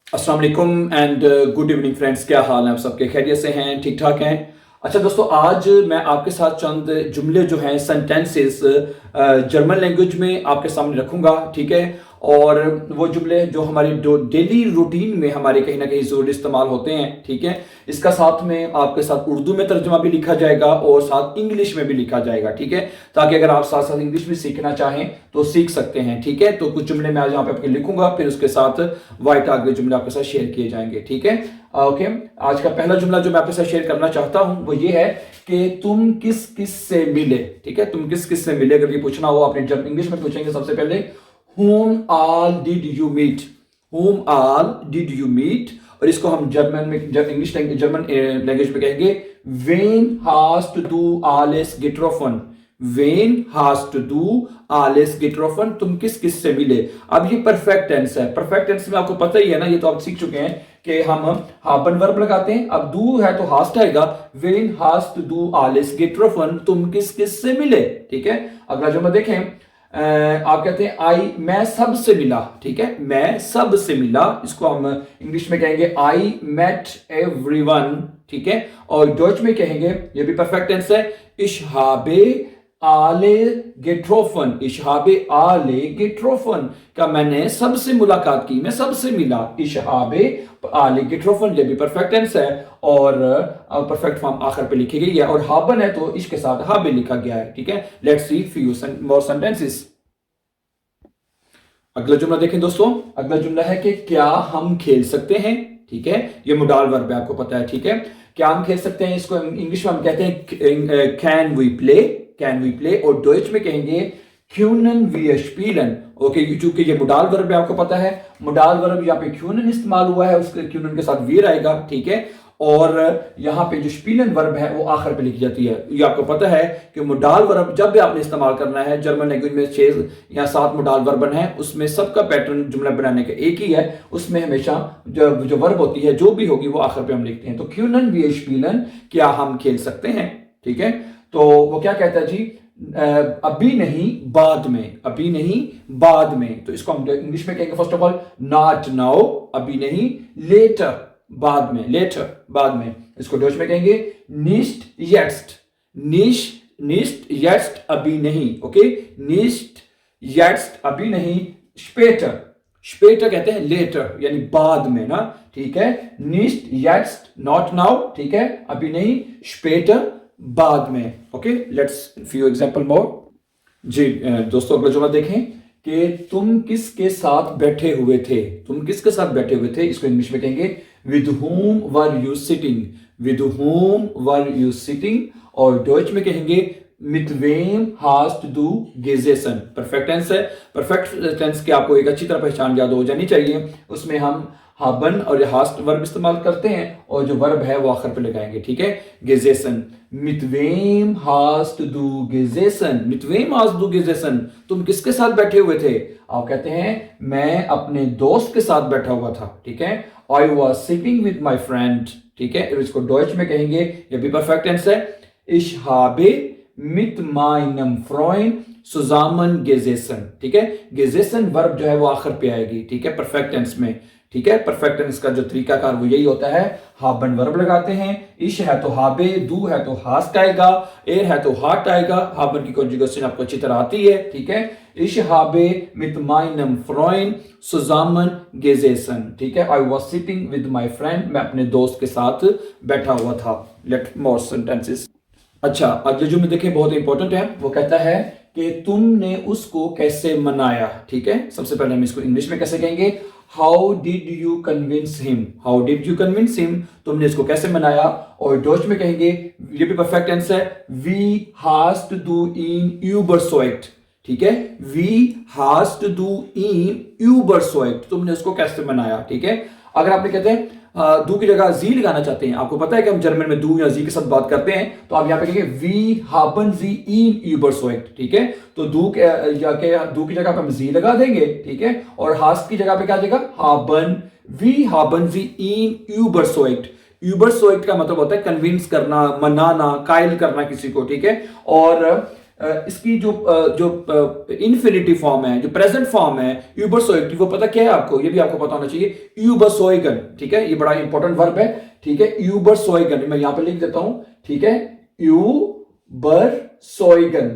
अस्सलाम वालेकुम and good evening friends. क्या हाल है आप सबके? खैरियत से हैं? ठीक ठाक हैं? अच्छा दोस्तों, आज मैं आपके साथ चंद जुमले जो हैं, सेंटेंसेस जर्मन लैंग्वेज में आपके सामने रखूंगा, ठीक है। और वो जुमले जो हमारी डेली रूटीन में हमारे कहीं ना कहीं ज़रूर इस्तेमाल होते हैं, ठीक है। इसका साथ में आपके साथ उर्दू में तर्जुमा भी लिखा जाएगा और साथ इंग्लिश में भी लिखा जाएगा, ठीक है। ताकि अगर आप साथ साथ इंग्लिश भी सीखना चाहें तो सीख सकते हैं, ठीक है। तो कुछ जुमले मैं आज यहाँ पे आपके लिखूंगा, फिर उसके साथ वाइट आगे जुमले आपके साथ शेयर किए जाएंगे, ठीक है। ओके। आज का पहला जुमला जो मैं आपके साथ शेयर करना चाहता हूं वो ये है कि तुम किस किस से मिले, ठीक है। तुम किस किस से मिले, अगर ये पूछना हो आपने जब इंग्लिश में पूछेंगे सबसे पहले whom all did you meet, whom all did you meet। और इसको हम जर्मन में, जब इंग्लिश जर्मन लैंग्वेज में कहेंगे wen hast du alles getroffen, वेन हास्ट डू आलेस गेट्रोफन। तुम किस किस से मिले। अब ये परफेक्ट टेंस है। परफेक्ट टेंस में आपको पता ही है ना, ये तो आप सीख चुके हैं कि हम हाबन वर्ब लगाते हैं। अब डू है तो हास्ट आएगा, वेन हास्ट डू आलेस गेट्रोफन, तुम किस किस से मिले, ठीक है। अगला जो मैं देखें, आप कहते हैं मैं सब से मिला, ठीक है। मैं सब से मिला, इसको हम इंग्लिश में कहेंगे आई मेट एवरीवन, ठीक है। और डॉच में कहेंगे, ये भी परफेक्ट टेंस है, इश हाबे आले गेट्रोफन, इशहाबे आले गेट्रोफन का मैंने सबसे मुलाकात की, मैं सबसे मिला। इशहाबे आले गेट्रोफन, ये भी परफेक्ट टेंस है और परफेक्ट फॉर्म आखिर पे लिखी गई है। और हाबन है तो इसके साथ हाबे लिखा गया है, ठीक है। Let's see few more sentences. अगला जुमला देखें दोस्तों। अगला जुमला है कि क्या हम खेल सकते हैं, ठीक है। ये मोडाल वर्ब है, आपको पता है, ठीक है। क्या हम खेल सकते हैं, इसको इंग्लिश में हम कहते हैं can we play, can we play. और डॉइच में कहेंगे क्यूनन वी स्पीलन। ओके, चूंकि ये मोडाल वर्ब है, आपको पता है मोडाल वर्ब यहाँ पे क्यूनन इस्तेमाल हुआ है, उसके क्यूनन के साथ वीर आएगा, ठीक है। और यहाँ पे जो स्पीलन वर्ब है वो आखिर पे लिखी जाती है। ये आपको पता है कि मोडाल वर्ब जब भी आपने इस्तेमाल करना है, जर्मन लैंग्वेज में 6 या 7 मोडाल वर्ब है, उसमें सबका पैटर्न जुमला बनाने का एक ही है। उसमें हमेशा जो वर्ब होती है जो भी होगी वो आखिर पे हम लिखते हैं। तो क्यूनन वी स्पीलन, क्या हम खेल सकते हैं, ठीक है। तो वो क्या कहता है जी, अभी नहीं बाद में, अभी नहीं बाद में। तो इसको हम इंग्लिश में कहेंगे first of all not now, अभी नहीं, लेटर बाद में, लेटर बाद में। इसको डच में कहेंगे निस्ट येट्स्ट, निस्ट येट्स्ट अभी नहीं, ओके। निस्ट येट्स्ट अभी नहीं, स्पेटर, स्पेटर कहते हैं लेटर यानी बाद में ना, ठीक है। निस्ट येट्स्ट नॉट नाउ, ठीक है, अभी नहीं, स्पेटर बाद में, ओके। लेट्स फ्यू एग्जांपल मोर जी। दोस्तों अगला जुमला देखें कि तुम किसके साथ बैठे हुए थे, तुम किसके साथ बैठे हुए थे। इसको इंग्लिश में कहेंगे with whom were you sitting, with whom were you sitting। और डॉइच में कहेंगे mit wem hast du gesessen। Perfect tense है। परफेक्ट टेंस की आपको एक अच्छी तरह पहचान याद हो जानी चाहिए। उसमें हम हाबन और हास्ट वर्ब इस्तेमाल करते हैं और जो वर्ब है वो आखिर पे लगाएंगे, ठीक है। गेजेसन, mit wem hast du gesessen, mit wem hast du gesessen, तुम किसके साथ बैठे हुए थे। आप कहते हैं मैं अपने दोस्त के साथ बैठा हुआ था, ठीक है। I was sitting with my friend, ठीक है। इसको डॉइच में कहेंगे, ये भी परफेक्ट टेंस है, ich habe mit meinem Freund zusammen gesessen, ठीक है। gesessen वर्ब जो है वो आखिर पे आएगी, ठीक है, परफेक्ट टेंस में, ठीक है। परफेक्ट टेंस का जो तरीकाकार वो यही होता है, हाबन वर्ब लगाते हैं, इश है तो हाबे, दू है तो हास्ट आएगा, एर है तो हाट आएगा। हाबन की कॉन्जुगेशन आपको अच्छी तरह आती है, ठीक है। इश हाबे मित माइनम फ्रॉइन सुजामन गेजेसन, ठीक है। I was sitting with my friend, मैं अपने दोस्त के साथ बैठा हुआ था। लेट मोर सेंटेंसेस। अच्छा, अगले जो में देखें बहुत इंपॉर्टेंट है। वो कहता है कि तुमने उसको कैसे मनाया, ठीक है। सबसे पहले हम इसको इंग्लिश में कैसे कहेंगे, how did you convince him, how did you convince him, तुमने इसको कैसे मनाया। और डॉच में कहेंगे, ये भी परफेक्ट टेंस है, वी हास्ट डू इन यूबरसोइट, ठीक है। वी हास्ट डू इन यूबरसोइट, तुमने उसको कैसे मनाया, ठीक है। अगर आपने कहते हैं दू की जगह जी लगाना चाहते हैं, आपको पता है कि हम जर्मन में दू या जी के साथ बात करते हैं, तो आप यहाँ पे कहेंगे वी हाबन जी इन यूबरसोइट, ठीक है। तो दू की जगह पे हम जी लगा देंगे, ठीक है। और हास्ट की जगह पे क्या जाएगा, हाबन, वी हाबन जी इन यूबरसोइट। यूबरसोइट का मतलब होता है कन्विंस करना, मनाना, कायल करना किसी को, ठीक है। और इसकी जो इन्फिनिटिव फॉर्म है, जो प्रेजेंट फॉर्म है यूबरसोइग, वो पता क्या है आपको, ये भी आपको पता होना चाहिए, यूबरसोइगन, ठीक है, ये बड़ा इंपॉर्टेंट वर्ब है, ठीक है, यूबरसोइगन, मैं यहां पे लिख देता हूं, ठीक है, यूबरसोइगन,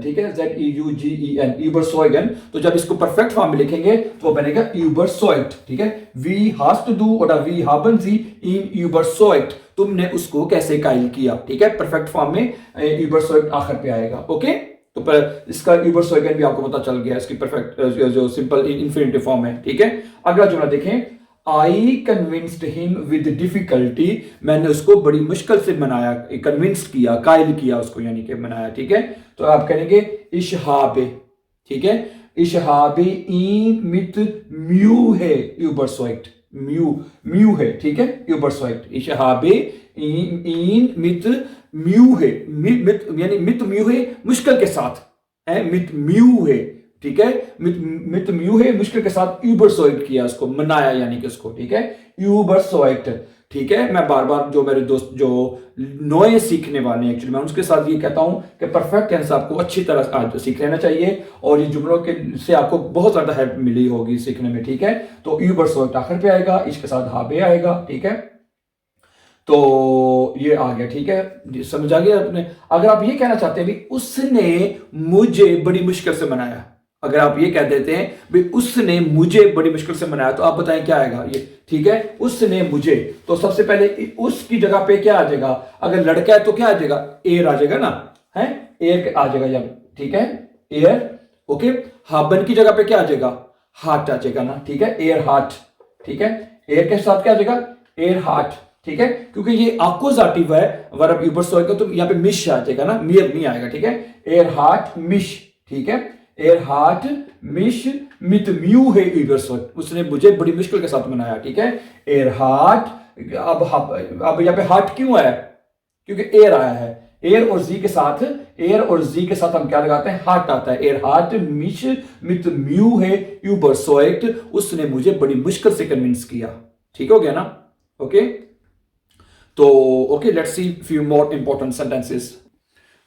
ठीक है, ZEUGEN, यूबरसोइगन। तो जब इसको परफेक्ट फॉर्म में लिखेंगे तो वो बनेगा यूबरसोइग्ड, ठीक है, वी हास्ट टू डू और वी हाबन सी इन यूबरसोइग्ड, तुमने उसको कैसे कायल किया, ठीक है, परफेक्ट फॉर्म में यूबरसोइग्ड आखिर पे आएगा, ओके। तो पर इसका यूबरसोइगन भी आपको पता चल गया, इसकी परफेक्ट जो सिंपल इन्फिनिटिव फॉर्म है, ठीक है। अगला जुमला देखें, I convinced him with difficulty, मैंने उसको बड़ी मुश्किल से मनाया, कन्विंस्ड किया, कायल किया उसको, यानी कि मनाया, ठीक है। तो आप कहेंगे इशहाबे, ठीक है, इशहाबे इन मित म्यू है यूबरसोइग्ड, म्यू है, ठीक है, यूबरसोइग्ड, इशहाबे इन मित म्यू है, मित यानी मित म्यू है मुश्किल के साथ है, मित म्यू है, ठीक है, मित म्यू है मुश्किल के साथ यूबरसोइग्ड किया, उसको मनाया, यानी कि उसको, ठीक है, यूबरसोइग्ड, ठीक है। मैं बार बार जो मेरे दोस्त जो नए सीखने वाले हैं, एक्चुअली मैं उनके साथ ये कहता हूं कि परफेक्ट टेंस आपको अच्छी तरह सीख लेना चाहिए, और ये जुमलों के से आपको बहुत ज्यादा हेल्प मिली होगी सीखने में, ठीक है। तो यूबरसोइग्ड आखिर पे आएगा, इसके साथ हाबे आएगा, ठीक है। तो ये आ गया, ठीक है, समझ आ गया आपने। अगर आप ये कहना चाहते हैं भी उसने मुझे बड़ी मुश्किल से मनाया, अगर आप ये कह देते हैं भी उसने मुझे बड़ी मुश्किल से मनाया, तो आप बताएं क्या आएगा ये, ठीक है, उसने मुझे, तो सबसे पहले उसकी जगह पे क्या आ जाएगा, अगर लड़का है तो क्या आ जाएगा, एयर आ जाएगा ना, है, एयर आ जाएगा जब, ठीक है, एयर, ओके। हाबन की जगह पे क्या आ जाएगा, हार्ट आ जाएगा ना, ठीक है, एयर हार्ट, ठीक है, एयर के साथ क्या आ जाएगा, एयर हार्ट, ठीक है, क्योंकि ये अक्यूजेटिव है वर्ब यूबरसोइग का, तो यहां पे मिश आ जाएगा ना, मियर नहीं आएगा, ठीक है, एयर हार्ट मिश, ठीक है, एयर हार्ट मिश मित म्यू है यूबरसोइग, उसने मुझे बड़ी मुश्किल के साथ मनाया, ठीक है, एयर हार्ट। अब यहां पे हार्ट क्यों आया, क्योंकि एयर आया है, एयर और जी के साथ, एयर और जी के साथ हम क्या लगाते हैं, हार्ट आता है, एयर हार्ट मिश मित म्यू है यूबरसोइग, उसने मुझे बड़ी मुश्किल से कन्विंस किया, ठीक हो गया ना, ओके। तो okay, let's see few more important sentences.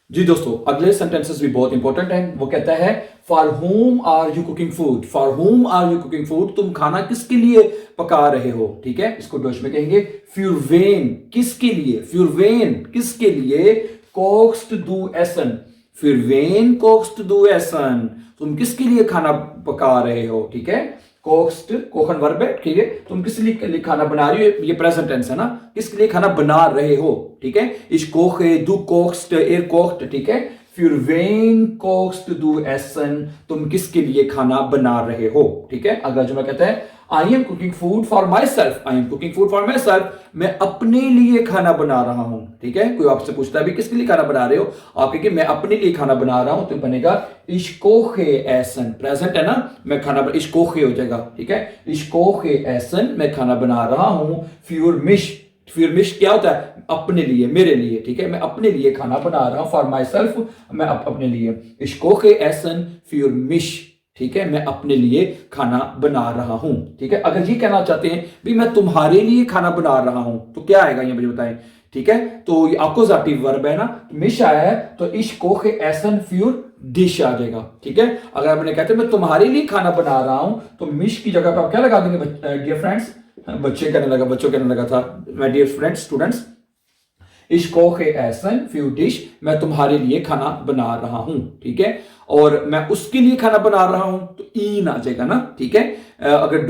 जी दोस्तों, अगले सेंटेंसेस भी बहुत इंपॉर्टेंट हैं। वो कहता है for whom are you cooking food, for whom are you cooking food, तुम खाना किसके लिए पका रहे हो, ठीक है, इसको डच में कहेंगे फ्यूर वेन, किसके लिए, फ्यूर वेन किसके लिए, कोक्स्ट दू एसन, फ्यूर वेन कोक्स्ट दू एसन, तुम किसके लिए खाना पका रहे हो, ठीक है, कोक्स्ट कोखन वर्ब है, ठीक है, तुम किस लिए खाना बना रही हो, ये प्रेजेंट टेंस है ना, किसके लिए खाना बना रहे हो, ठीक है, इस कोखे दू कोक्स्ट एर कोक्ट, ठीक है, फिर वेन कोक्स्ट दू एसन, तुम किसके लिए खाना बना रहे हो, ठीक है। अगला जुमला कहता है I am cooking food for my self, I am cooking food for my self, मैं अपने लिए खाना बना रहा हूं, ठीक है। कोई आपसे पूछता है भी किसके लिए खाना बना रहे हो, आप कहेंगे मैं अपने लिए खाना बना रहा हूं, तो बनेगा इश्कोखे एसन, प्रेजेंट है ना, मैं खाना इश्कोखे हो जाएगा, ठीक है, इश्कोखे एसन, मैं खाना बना रहा हूं, फ्यूर मिश, फ्यूर मिश क्या होता है, अपने लिए, मेरे लिए, ठीक है, मैं अपने लिए खाना बना रहा हूं, फॉर माई सेल्फ, मैं अपने लिए, इश्कोखे एसन फ्यूर मिश, ठीक है, मैं अपने लिए खाना बना रहा हूं, ठीक है। अगर ये कहना चाहते हैं भी मैं तुम्हारे लिए खाना बना रहा हूं, तो क्या आएगा ये मुझे बताएं, ठीक है। तो ये अक्यूजेटिव वर्ब है ना, मिश आया है, तो इश कोखे एसन फ्यूर डिश आ जाएगा, ठीक है। अगर आपने कहते हैं मैं तुम्हारे लिए खाना बना रहा हूं, तो मिश की जगह पर आप क्या लगा देंगे, डियर फ्रेंड्स, बच्चों कहने लगा था, माय डियर फ्रेंड्स, स्टूडेंट्स, इश कोखे एसन फ्यू डिश, मैं तुम्हारे लिए खाना बना रहा हूं, ठीक है, और मैं उसके लिए खाना बना रहा हूं, तो ईन आ जाएगा ना, ठीक है। अगर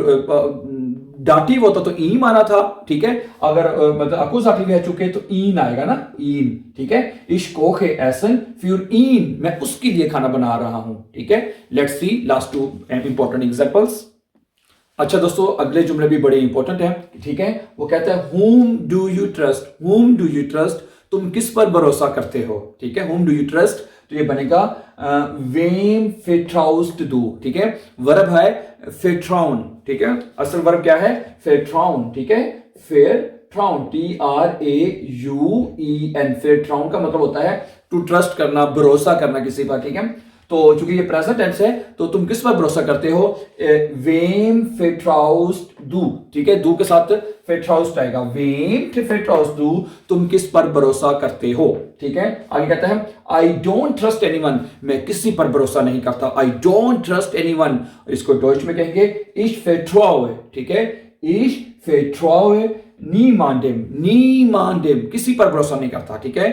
डाटिव होता तो ई माना था, ठीक है, अगर मतलब अक्यूजेटिव है चुके तो ईन आएगा ना, ईन, ठीक है, इश कोखे एसन फ्यूर ईन, मैं उसके लिए खाना बना रहा हूं, ठीक है। Let's see last two important examples. अच्छा दोस्तों, अगले जुमले भी बड़े इंपॉर्टेंट हैं, ठीक है। वो कहता है whom do you trust, whom do you trust, तुम किस पर भरोसा करते हो, ठीक है, whom do you trust, तो ये बनेगा wem vertraust du, ठीक है, वर्ब है vertrauen, ठीक है, असल वर्ब क्या है, vertrauen, ठीक है, vertrauen, TRAUEN, vertrauen का मतलब होता है टू ट्रस्ट करना, भरोसा करना किसी पर, ठीक है। तो चूंकि ये प्रेजेंट टेंस है तो तुम किस पर भरोसा करते हो? वेम vertraust du, ठीक है, दू के साथ vertraust आएगा, वेम vertraust du, तुम किस पर भरोसा करते हो, ठीक है। आगे कहता है आई डोंट ट्रस्ट एनीवन, मैं किसी पर भरोसा नहीं करता, आई डोंट ट्रस्ट एनीवन। इसको डॉइच में कहेंगे ich vertraue, ठीक है, ich vertraue niemandem, किसी पर भरोसा नहीं करता, ठीक है।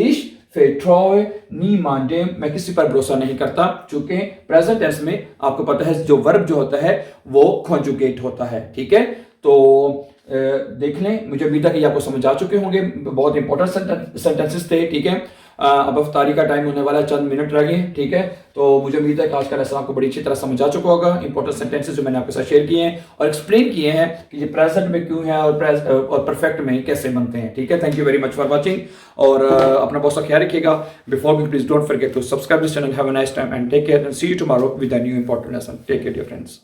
ich vertraue niemandem, मैं किसी पर भरोसा नहीं करता, चूंकि प्रेजेंट टेंस में आपको पता है जो वर्ब जो होता है वो कॉन्जुगेट होता है, ठीक है। तो देख लें, मुझे उम्मीद है कि आपको समझ आ चुके होंगे, बहुत इंपॉर्टेंट सेंटेंसेस थे, ठीक है। अब अफ्तारी का टाइम होने वाला है, चंद मिनट रह गए, ठीक है। तो मुझे उम्मीद है कि आज का लेसन आपको बड़ी अच्छी तरह समझ आ चुका होगा। इंपॉर्टेंट सेंटेंसेस जो मैंने आपके साथ शेयर किए हैं और एक्सप्लेन किए हैं कि ये प्रेजेंट में क्यों है और परफेक्ट में कैसे बनते हैं, ठीक है। Thank you very much for watching और अपना बहुत सा ख्याल रखिएगा। Before we please don't forget to subscribe this channel. Have a nice time and take care and see you tomorrow with a new important lesson. Take care dear friends.